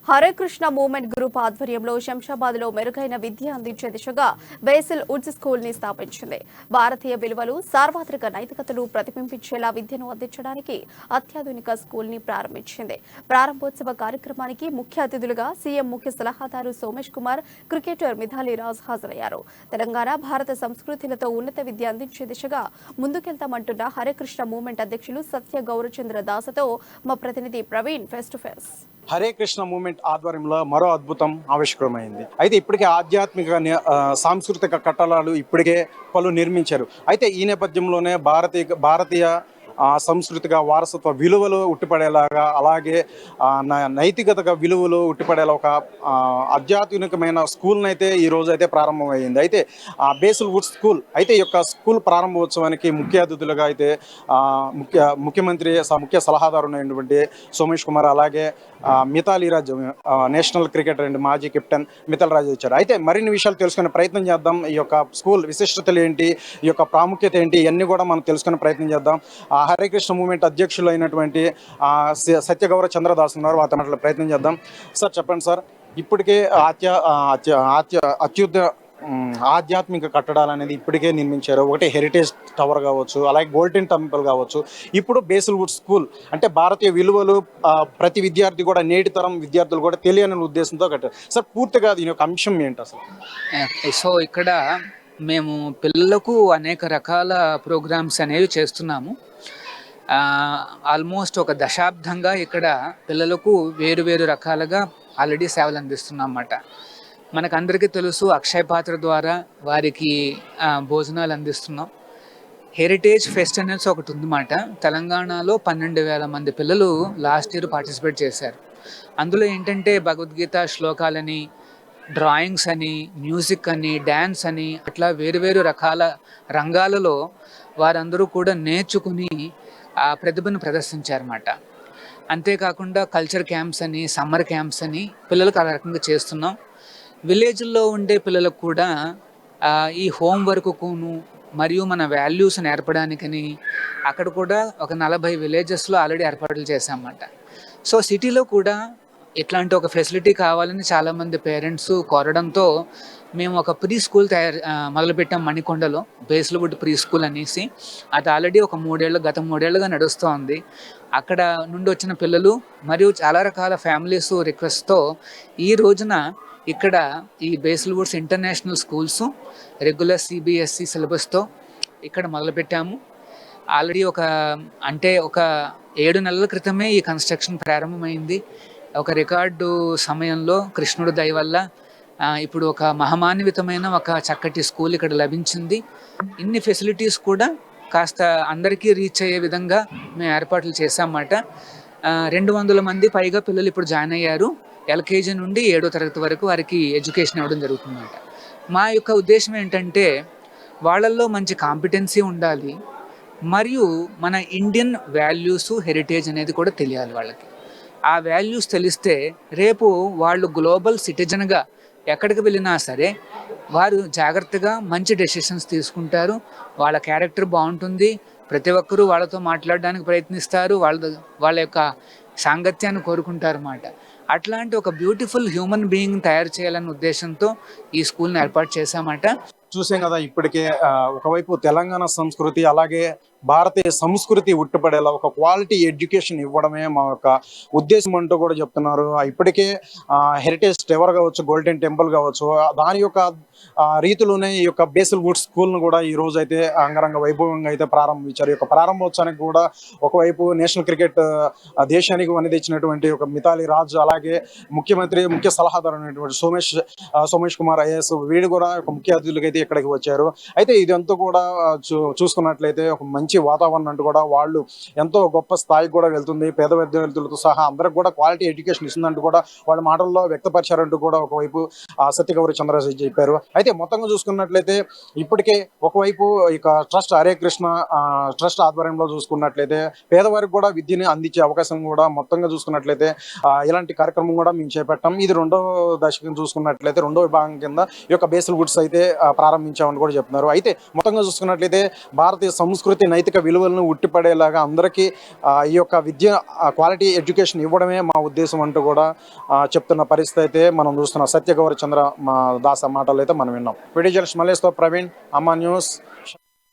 Hare Krishna movement group ఆధ్వర్యంలో శంషాబాద్ లో మెరుగైన విద్య అందించే దిశగా బేసిల్ వుడ్స్ స్కూల్ ని స్థాపించింది. భారతీయ విలువలు, సార్వత్రిక నైతికతలు ప్రతిబింబించేలా విద్యను అందించడానికి అత్యాధునిక స్కూల్ ని ప్రారంభించింది. ప్రారంభోత్సవ కార్యక్రమానికి ముఖ్య అతిథులుగా సీఎం ముఖ్య సలహాదారు సోమేష్ కుమార్, క్రికెటర్ మిథాలీ రాజ్ హాజరయ్యారు. తెలంగాణ, భారత సంస్కృతులతో ఉన్నత విద్య అందించే దిశగా ముందుకెళ్తామంటున్న హరే కృష్ణ మూవ్మెంట్ అధ్యక్షులు సత్య గౌరచంద్ర దాసతో మా ప్రతినిధి Praveen face to face. Hare Krishna movement ఆధ్వర్యంలో మరో అద్భుతం ఆవిష్కృతమైంది. అయితే ఇప్పటికే ఆధ్యాత్మిక సాంస్కృతిక కట్టడాలు ఇప్పటికే పలు నిర్మించారు. అయితే ఈ నేపథ్యంలోనే భారతీయ సంస్కృతిక వారసత్వ విలువలు ఉట్టిపడేలాగా, అలాగే నైతికతగా విలువలు ఉట్టిపడేలా ఒక ఆధ్యాత్మికమైన స్కూల్ని అయితే ఈ రోజు అయితే ప్రారంభమైంది. అయితే బేసిల్ వుడ్స్ స్కూల్ అయితే ఈ యొక్క స్కూల్ ప్రారంభోత్సవానికి ముఖ్య అతిథులుగా అయితే ముఖ్యమంత్రి ముఖ్య సలహాదారు అయినటువంటి సోమేష్ కుమార్, అలాగే Mithali Raj, national cricketer and మాజీ కెప్టెన్ మిథాలీ రాజ్ వచ్చారు. అయితే మరిన్ని విషయాలు తెలుసుకునే ప్రయత్నం చేద్దాం. ఈ యొక్క స్కూల్ విశిష్టతలు ఏంటి, ఈ యొక్క ప్రాముఖ్యత ఏంటి, ఇవన్నీ కూడా మనం తెలుసుకునే ప్రయత్నం చేద్దాం. హరే కృష్ణ మూవ్మెంట్ అధ్యక్షులు అయినటువంటి సత్య గౌరచంద్ర దాస్ ఉన్నారు, వారితో మాట్లాడే ప్రయత్నం చేద్దాం. సార్ చెప్పండి సార్, ఇప్పటికే ఆధ్యాత్మిక కట్టడాలు అనేది ఇప్పటికే నిర్మించారు. ఒకటి హెరిటేజ్ టవర్ కావచ్చు, అలాగే గోల్డెన్ టెంపుల్ కావచ్చు, ఇప్పుడు బేసిల్ వుడ్ స్కూల్ అంటే భారతీయ విలువలు ప్రతి విద్యార్థి కూడా, నేటి తరం విద్యార్థులు కూడా తెలియని ఉద్దేశంతో కట్టారు. సార్ పూర్తిగా దీని యొక్క అంశం ఏంటి అసలు? సో ఇక్కడ మేము పిల్లలకు అనేక రకాల ప్రోగ్రామ్స్ అనేవి చేస్తున్నాము. ఆల్మోస్ట్ ఒక దశాబ్దంగా ఇక్కడ పిల్లలకు వేరు రకాలుగా ఆల్రెడీ సేవలు అందిస్తున్నాం అన్నమాట. మనకందరికీ తెలుసు, అక్షయ పాత్ర ద్వారా వారికి భోజనాలు అందిస్తున్నాం. హెరిటేజ్ ఫెస్ట్ అనేది ఒకటి ఉందన్నమాట. తెలంగాణలో 12,000 మంది పిల్లలు లాస్ట్ ఇయర్ పార్టిసిపేట్ చేశారు. అందులో ఏంటంటే భగవద్గీత శ్లోకాలని, డ్రాయింగ్స్ అని, మ్యూజిక్ అని, డ్యాన్స్ అని, అట్లా వేరు రకాల రంగాలలో వారందరూ కూడా నేర్చుకుని ఆ ప్రతిభను ప్రదర్శించారన్నమాట. అంతేకాకుండా కల్చర్ క్యాంప్స్ అని, సమ్మర్ క్యాంప్స్ అని పిల్లలకు ఆ రకంగా చేస్తున్నాం. విలేజ్లో ఉండే పిల్లలకు కూడా ఈ హోమ్ వర్క్కును మరియు మన వాల్యూస్ నేర్పడానికని అక్కడ కూడా ఒక 40 విలేజెస్లో ఆల్రెడీ ఏర్పాట్లు చేశామన్నమాట. సో సిటీలో కూడా ఇట్లాంటి ఒక ఫెసిలిటీ కావాలని చాలామంది పేరెంట్స్ కోరడంతో మేము ఒక ప్రీ స్కూల్ మొదలుపెట్టాం మణికొండలో, బేసిల్ వుడ్ ప్రీ స్కూల్ అనేసి. అది ఆల్రెడీ గత 3 ఏళ్ళుగా నడుస్తూ ఉంది. అక్కడ నుండి వచ్చిన పిల్లలు మరియు చాలా రకాల ఫ్యామిలీస్ రిక్వెస్ట్తో ఈ రోజున ఇక్కడ ఈ basil Woods international schools regular CBSE సిలబస్తో ఇక్కడ మొదలుపెట్టాము. ఆల్రెడీ ఒక 7 నెలల క్రితమే ఈ కన్స్ట్రక్షన్ ప్రారంభమైంది. ఒక రికార్డు సమయంలో కృష్ణుడి దయ వల్ల ఇప్పుడు ఒక మహమాన్వితమైన ఒక చక్కటి స్కూల్ ఇక్కడ లభించింది. ఇన్ని ఫెసిలిటీస్ కూడా కాస్త అందరికీ రీచ్ అయ్యే విధంగా మేము ఏర్పాట్లు చేశామన్నమాట. 200 మంది పైగా పిల్లలు ఇప్పుడు జాయిన్ అయ్యారు. LKG నుండి 7వ తరగతి వరకు వారికి ఎడ్యుకేషన్ ఇవ్వడం జరుగుతుందన్నమాట. మా యొక్క ఉద్దేశం ఏంటంటే వాళ్ళల్లో మంచి కాంపిటెన్సీ ఉండాలి, మరియు మన ఇండియన్ వాల్యూస్, హెరిటేజ్ అనేది కూడా తెలియాలి వాళ్ళకి. ఆ వాల్యూస్ తెలిస్తే రేపు వాళ్ళు గ్లోబల్ సిటిజన్గా ఎక్కడికి వెళ్ళినా సరే వారు జాగ్రత్తగా మంచి డెసిషన్స్ తీసుకుంటారు. వాళ్ళ క్యారెక్టర్ బాగుంటుంది, ప్రతి ఒక్కరూ వాళ్ళతో మాట్లాడడానికి ప్రయత్నిస్తారు, వాళ్ళ యొక్క సాంగత్యాన్ని కోరుకుంటారు అన్నమాట. అట్లాంటి ఒక బ్యూటిఫుల్ హ్యూమన్ బీయింగ్ తయారు చేయాలనే ఉద్దేశంతో ఈ స్కూల్ని ఏర్పాటు చేశామన్నమాట. చూసాం కదా, ఇప్పటికే ఒకవైపు తెలంగాణ సంస్కృతి, అలాగే భారతీయ సంస్కృతి ఉట్టిపడేలా ఒక క్వాలిటీ ఎడ్యుకేషన్ ఇవ్వడమే మా యొక్క ఉద్దేశం అంటూ కూడా చెప్తున్నారు. ఇప్పటికే హెరిటేజ్ టవర్ కావచ్చు, గోల్డెన్ టెంపుల్ కావచ్చు, దాని యొక్క రీతిలోనే ఈ యొక్క బేసిల్ వుడ్ స్కూల్ను కూడా ఈ రోజు అయితే అంగరంగ వైభవంగా అయితే ప్రారంభించారు. ఈ యొక్క ప్రారంభోత్సవానికి కూడా ఒకవైపు నేషనల్ క్రికెట్ దేశానికి వని తెచ్చినటువంటి ఒక మిథాలీ రాజ్, అలాగే ముఖ్య సలహాదారు అయినటువంటి సోమేష్ కుమార్ IAS, వీడు కూడా ఒక ముఖ్య అతిథులకి అయితే ఇక్కడికి వచ్చారు. అయితే ఇదంతా కూడా చూసుకున్నట్లయితే ఒక మంచి వాతావరణం అంటూ కూడా వాళ్ళు ఎంతో గొప్ప స్థాయికి కూడా వెళ్తుంది. పేద విద్యార్థులతో సహా అందరికి కూడా క్వాలిటీ ఎడ్యుకేషన్ ఇస్తుందంటూ కూడా వాళ్ళ మాటల్లో వ్యక్తపరిచారంటూ కూడా ఒకవైపు సత్య గౌరచంద్ర చెప్పారు. అయితే మొత్తంగా చూసుకున్నట్లయితే ఇప్పటికే ఒకవైపు ఇక ట్రస్ట్ హరే కృష్ణ ట్రస్ట్ ఆధ్వర్యంలో చూసుకున్నట్లయితే పేదవారికి కూడా విద్యని అందించే అవకాశం కూడా మొత్తంగా చూసుకున్నట్లయితే ఇలాంటి కార్యక్రమం కూడా మేము చేపట్టాం. ఇది 2వ దశకం చూసుకున్నట్లయితే 2వ విభాగం కింద ఈ యొక్క బేసిల్ వుడ్స్ అయితే ప్రారంభించామని కూడా చెప్తున్నారు. అయితే మొత్తంగా చూసుకున్నట్లయితే భారతీయ సంస్కృతి నైతిక విలువలను ఉట్టిపడేలాగా అందరికీ ఈ యొక్క విద్య క్వాలిటీ ఎడ్యుకేషన్ ఇవ్వడమే మా ఉద్దేశం అంటూ కూడా చెప్తున్న పరిస్థితి అయితే మనం చూస్తున్నాం. సత్యగౌర చంద్ర దాస మాటలు అయితే మనం విన్నాం. వీడియో జర్నలిస్ట్ మల్లేష్తో ప్రవీణ్, అమ్మా న్యూస్.